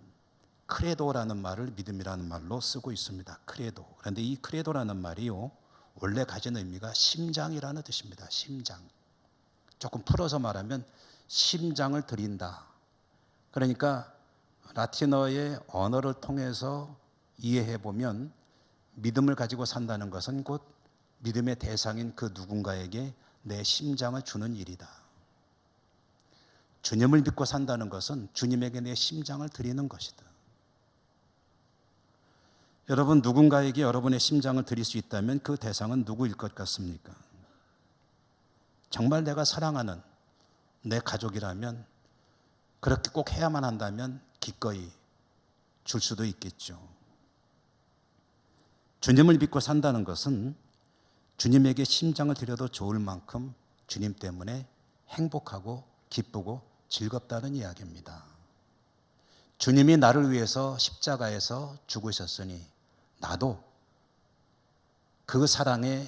Speaker 1: 크레도라는 말을 믿음이라는 말로 쓰고 있습니다. 크레도. 그런데 이 크레도라는 말이요 원래 가진 의미가 심장이라는 뜻입니다. 심장. 조금 풀어서 말하면 심장을 드린다. 그러니까 라틴어의 언어를 통해서 이해해 보면 믿음을 가지고 산다는 것은 곧 믿음의 대상인 그 누군가에게 내 심장을 주는 일이다. 주님을 믿고 산다는 것은 주님에게 내 심장을 드리는 것이다. 여러분, 누군가에게 여러분의 심장을 드릴 수 있다면 그 대상은 누구일 것 같습니까? 정말 내가 사랑하는 내 가족이라면 그렇게 꼭 해야만 한다면 기꺼이 줄 수도 있겠죠. 주님을 믿고 산다는 것은 주님에게 심장을 드려도 좋을 만큼 주님 때문에 행복하고 기쁘고 즐겁다는 이야기입니다. 주님이 나를 위해서 십자가에서 죽으셨으니 나도 그 사랑을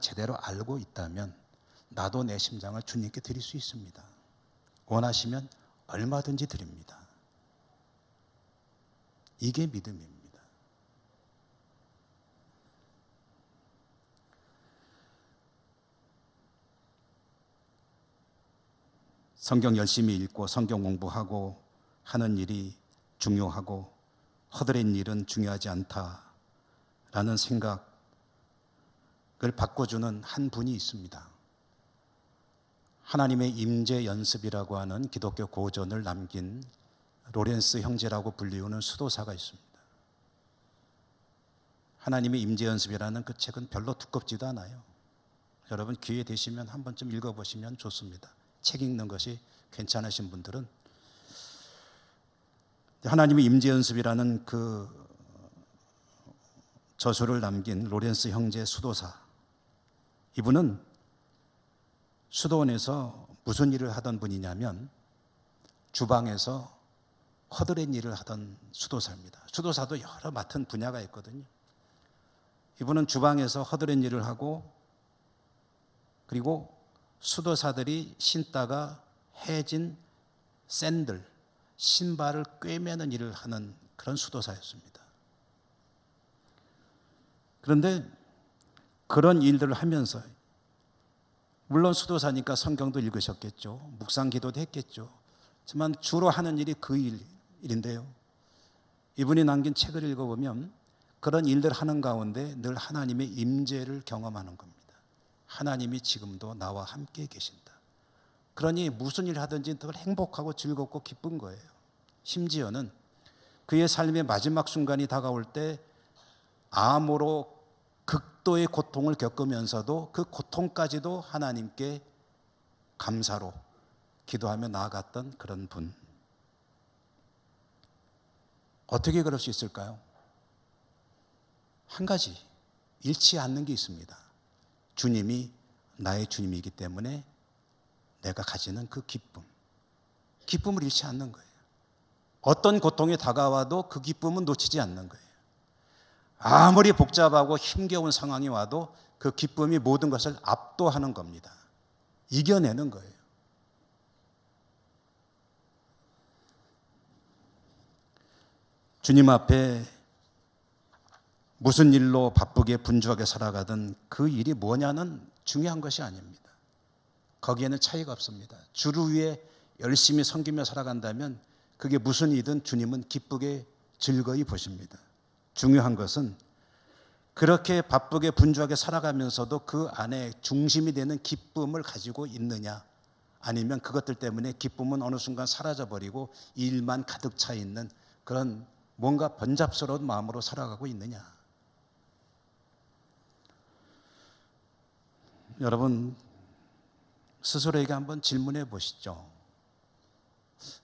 Speaker 1: 제대로 알고 있다면 나도 내 심장을 주님께 드릴 수 있습니다. 원하시면 얼마든지 드립니다. 이게 믿음입니다. 성경 열심히 읽고 성경 공부하고 하는 일이 중요하고 허드렛 일은 중요하지 않다라는 생각을 바꿔주는 한 분이 있습니다. 하나님의 임재 연습이라고 하는 기독교 고전을 남긴 로렌스 형제라고 불리우는 수도사가 있습니다. 하나님의 임재 연습이라는 그 책은 별로 두껍지도 않아요. 여러분 기회 되시면 한 번쯤 읽어보시면 좋습니다. 책 읽는 것이 괜찮으신 분들은 하나님의 임재 연습이라는 그 저술을 남긴 로렌스 형제 수도사, 이분은 수도원에서 무슨 일을 하던 분이냐면 주방에서 허드렛 일을 하던 수도사입니다. 수도사도 여러 맡은 분야가 있거든요. 이분은 주방에서 허드렛 일을 하고 그리고 수도사들이 신다가 해진 샌들, 신발을 꿰매는 일을 하는 그런 수도사였습니다. 그런데 그런 일들을 하면서 물론 수도사니까 성경도 읽으셨겠죠. 묵상 기도도 했겠죠. 하지만 주로 하는 일이 그 일인데요. 이분이 남긴 책을 읽어보면 그런 일들 하는 가운데 늘 하나님의 임재를 경험하는 겁니다. 하나님이 지금도 나와 함께 계신다. 그러니 무슨 일을 하든지 늘 행복하고 즐겁고 기쁜 거예요. 심지어는 그의 삶의 마지막 순간이 다가올 때 암으로 극도의 고통을 겪으면서도 그 고통까지도 하나님께 감사로 기도하며 나아갔던 그런 분. 어떻게 그럴 수 있을까요? 한 가지 잃지 않는 게 있습니다. 주님이 나의 주님이기 때문에 내가 가지는 그 기쁨을 잃지 않는 거예요. 어떤 고통이 다가와도 그 기쁨은 놓치지 않는 거예요. 아무리 복잡하고 힘겨운 상황이 와도 그 기쁨이 모든 것을 압도하는 겁니다. 이겨내는 거예요. 주님 앞에 무슨 일로 바쁘게 분주하게 살아가든 그 일이 뭐냐는 중요한 것이 아닙니다. 거기에는 차이가 없습니다. 주를 위해 열심히 섬기며 살아간다면 그게 무슨 일이든 주님은 기쁘게 즐거이 보십니다. 중요한 것은 그렇게 바쁘게 분주하게 살아가면서도 그 안에 중심이 되는 기쁨을 가지고 있느냐, 아니면 그것들 때문에 기쁨은 어느 순간 사라져버리고 일만 가득 차 있는 그런 뭔가 번잡스러운 마음으로 살아가고 있느냐. 여러분 스스로에게 한번 질문해 보시죠.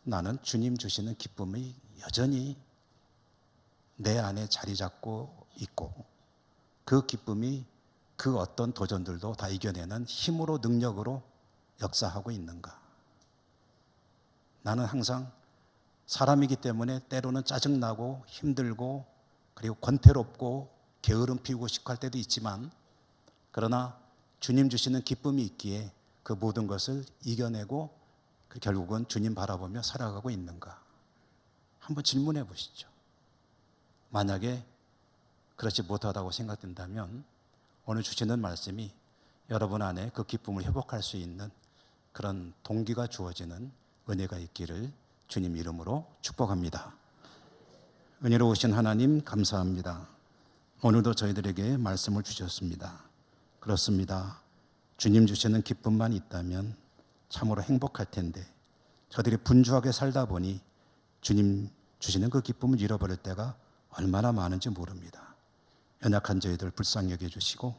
Speaker 1: 나는 주님 주시는 기쁨이 여전히 내 안에 자리 잡고 있고 그 기쁨이 그 어떤 도전들도 다 이겨내는 힘으로 능력으로 역사하고 있는가? 나는 항상 사람이기 때문에 때로는 짜증나고 힘들고 그리고 권태롭고 게으름 피우고 싶고 할 때도 있지만, 그러나 주님 주시는 기쁨이 있기에 그 모든 것을 이겨내고 결국은 주님 바라보며 살아가고 있는가? 한번 질문해 보시죠. 만약에 그렇지 못하다고 생각된다면 오늘 주시는 말씀이 여러분 안에 그 기쁨을 회복할 수 있는 그런 동기가 주어지는 은혜가 있기를 주님 이름으로 축복합니다. 은혜로우신 하나님 감사합니다. 오늘도 저희들에게 말씀을 주셨습니다. 그렇습니다. 주님 주시는 기쁨만 있다면 참으로 행복할 텐데 저들이 분주하게 살다 보니 주님 주시는 그 기쁨을 잃어버릴 때가 얼마나 많은지 모릅니다. 연약한 저희들 불쌍히 여겨주시고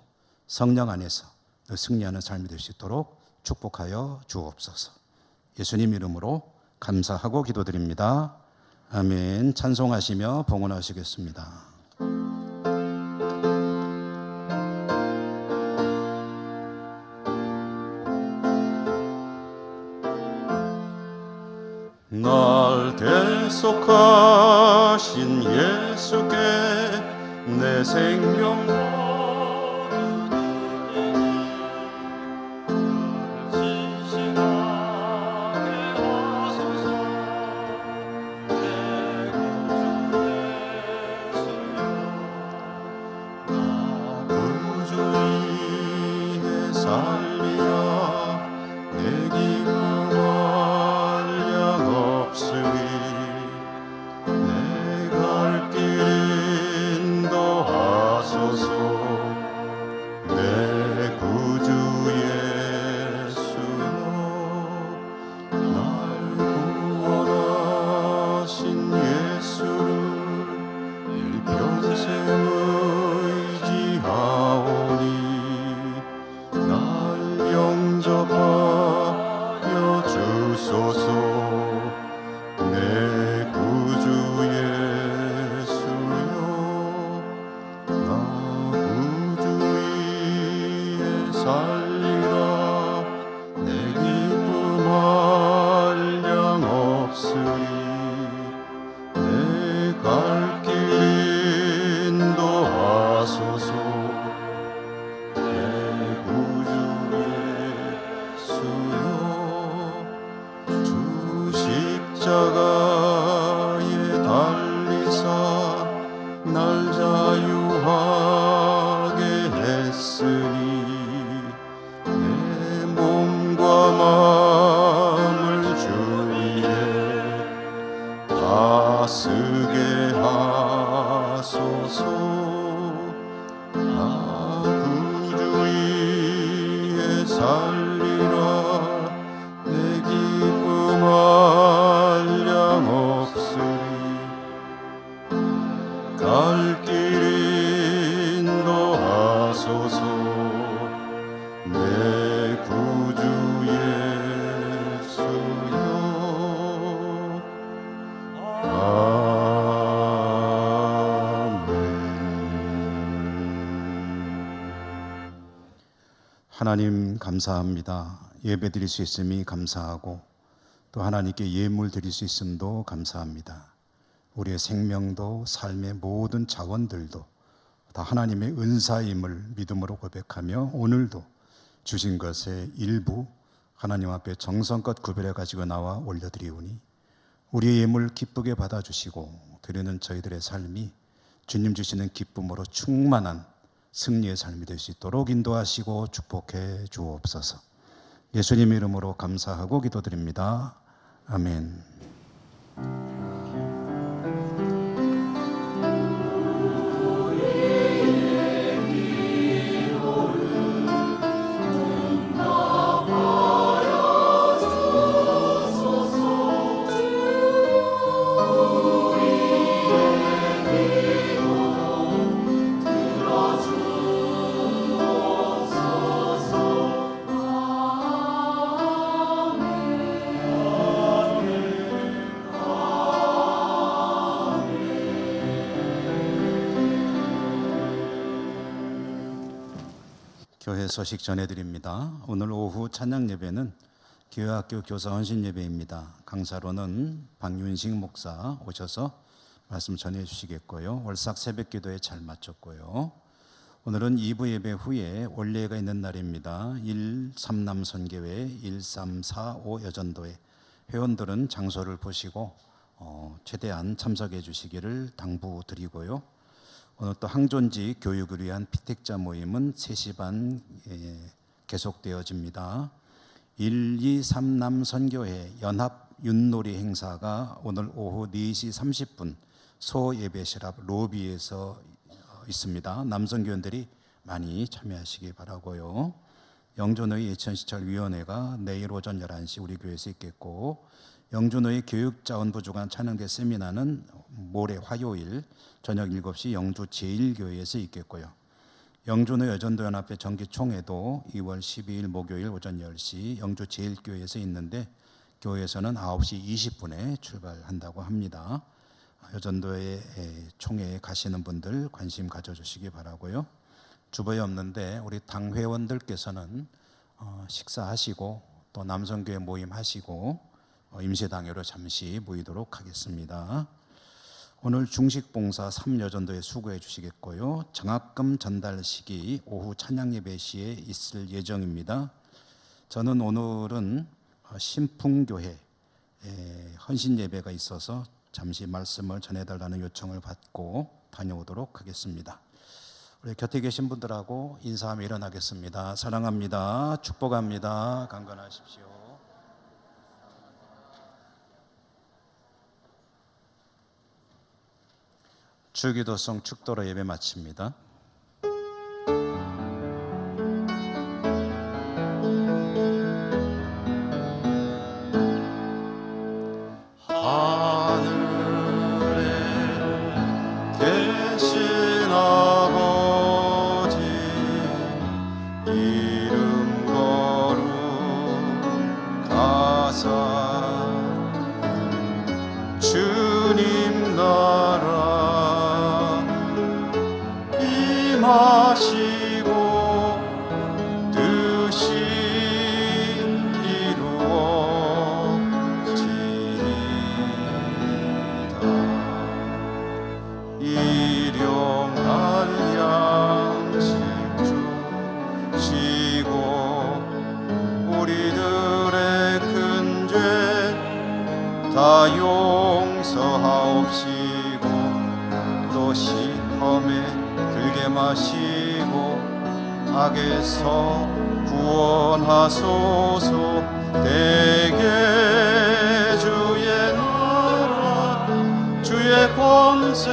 Speaker 1: 성령 안에서 늘 승리하는 삶이 될 수 있도록 축복하여 주옵소서. 예수님 이름으로 감사하고 기도드립니다. 아멘. 찬송하시며 봉헌하시겠습니다.
Speaker 2: 날 대속하신 예수께 내 생명 내 구주
Speaker 1: 하나님 감사합니다. 예배 드릴 수 있음이 감사하고 또 하나님께 예물 드릴 수 있음도 감사합니다. 우리의 생명도 삶의 모든 자원들도 다 하나님의 은사임을 믿음으로 고백하며 오늘도 주신 것의 일부 하나님 앞에 정성껏 구별해 가지고 나와 올려드리오니 우리의 예물 기쁘게 받아주시고 드리는 저희들의 삶이 주님 주시는 기쁨으로 충만한 승리의 삶이 될 수 있도록 인도하시고 축복해 주옵소서. 예수님 이름으로 감사하고 기도드립니다. 아멘. 교회 소식 전해드립니다. 오늘 오후 찬양 예배는 교회학교 교사 헌신 예배입니다. 강사로는 박윤식 목사 오셔서 말씀 전해 주시겠고요. 월삭 새벽 기도에 잘 마쳤고요. 오늘은 2부 예배 후에 올예가 있는 날입니다. 1-3남 선교회 1345 여전도회 회원들은 장소를 보시고 최대한 참석해 주시기를 당부드리고요. 오늘 또 항존지 교육을 위한 피택자 모임은 3시 반 계속되어집니다. 1-2-3남 선교회 연합 윷놀이 행사가 오늘 오후 4시 30분 소예배실 앞 로비에서 있습니다. 남성교원들이 많이 참여하시기 바라고요. 영존의 예천시찰위원회가 내일 오전 11시 우리 교회에서 있겠고 영준의 교육자원부 주관 찬양대 세미나는 모레 화요일 저녁 7시 영주 제1교회에서 있겠고요. 영준의 여전도연합회 정기총회도 2월 12일 목요일 오전 10시 영주 제1교회에서 있는데 교회에서는 9시 20분에 출발한다고 합니다. 여전도의 총회에 가시는 분들 관심 가져주시기 바라고요. 주보에 없는데 우리 당 회원들께서는 식사하시고 또 남성교회 모임 하시고 임시당회로 잠시 모이도록 하겠습니다. 오늘 중식봉사 3여전도에 수고해 주시겠고요. 장학금 전달식이 오후 찬양예배 시에 있을 예정입니다. 저는 오늘은 신풍교회 헌신예배가 있어서 잠시 말씀을 전해달라는 요청을 받고 다녀오도록 하겠습니다. 우리 곁에 계신 분들하고 인사하며 일어나겠습니다. 사랑합니다. 축복합니다. 강건하십시오. 주기도성 축도로 예배 마칩니다.
Speaker 2: 하늘에 계신 아버지 이름 거룩하사 주님 나라 임하시고 뜻이 이루어지리다. 일용할 양식 주시고 우리들의 큰 죄 다 용서하옵시고 또 시험에 들게 마시고 악에서 구원하소서. 대개 주의 나라 주의 권세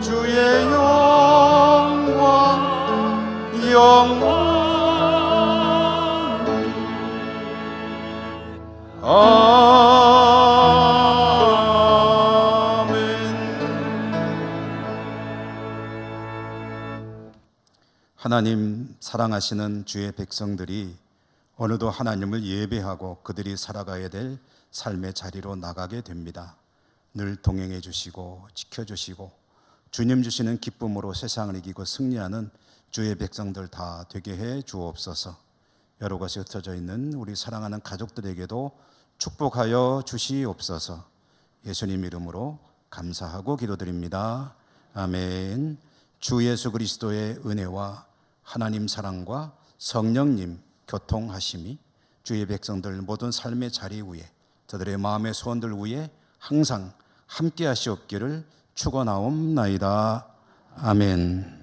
Speaker 2: 주의 영광 영원히
Speaker 1: 하나님 사랑하시는 주의 백성들이 어느덧 하나님을 예배하고 그들이 살아가야 될 삶의 자리로 나가게 됩니다. 늘 동행해 주시고 지켜주시고 주님 주시는 기쁨으로 세상을 이기고 승리하는 주의 백성들 다 되게 해 주옵소서. 여러 곳에 흩어져 있는 우리 사랑하는 가족들에게도 축복하여 주시옵소서. 예수님 이름으로 감사하고 기도드립니다. 아멘. 주 예수 그리스도의 은혜와 하나님 사랑과 성령님 교통하심이 주의 백성들 모든 삶의 자리 위에 저들의 마음의 소원들 위에 항상 함께 하시옵기를 축원하옵나이다. 아멘.